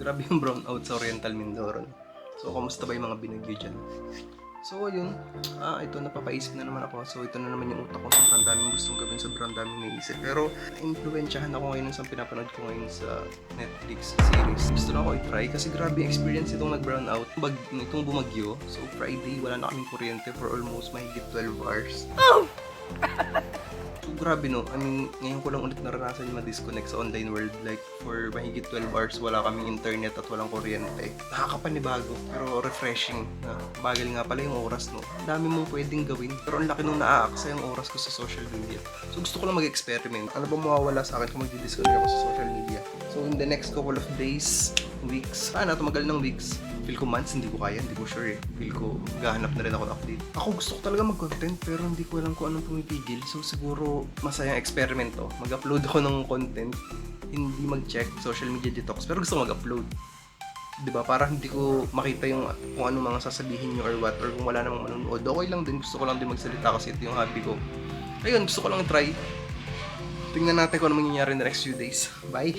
Grabe yung brownout sa Oriental Mindoro. So, kamusta ba yung mga binagyo dyan? So, ayun. Ito, napapaisip na naman ako. So, ito na naman yung utak ko. Sobrang daming gustong gawin, sobrang daming naisip. Pero, na-influensyahan ako ngayon sa pinapanood ko ngayon sa Netflix series. Gusto na ako i-try kasi grabe yung experience itong nag-brownout. Itong bumagyo. So, Friday, wala na kaming kuryente for almost mahigit 12 hours. Oh! So, grabe no. I mean, ngayon ko lang ulit naranasan yung ma-disconnect sa online world. Like, for mahigit 12 hours, wala kaming internet at walang kuryente. Nakakapanibago, pero refreshing. Bagal nga pala yung oras, no? Ang dami mong pwedeng gawin. Pero ang laki nung naaaksa yung oras ko sa social media. So, gusto ko lang mag-experiment. Ano ba mawawala sa akin kung mag-disconnect ako sa social media? So, in the next couple of days, weeks, tumagal ng weeks. Feel ko months, hindi ko kaya, hindi ko sure eh. Feel ko, gahanap na rin ako ng update. Ako gusto ko talaga mag-content, pero hindi ko alam kung anong pumipigil. So siguro, masayang experiment to. Mag-upload ako ng content, hindi mag-check social media detox, pero gusto ko mag-upload. Diba? Para hindi ko makita yung kung ano mga sasabihin nyo or what, or kung wala namang manonood. Okay lang din, gusto ko lang din magsalita kasi ito yung hobby ko. Ayun, gusto ko lang try. Tingnan natin kung ano mangyayari in the next few days. Bye!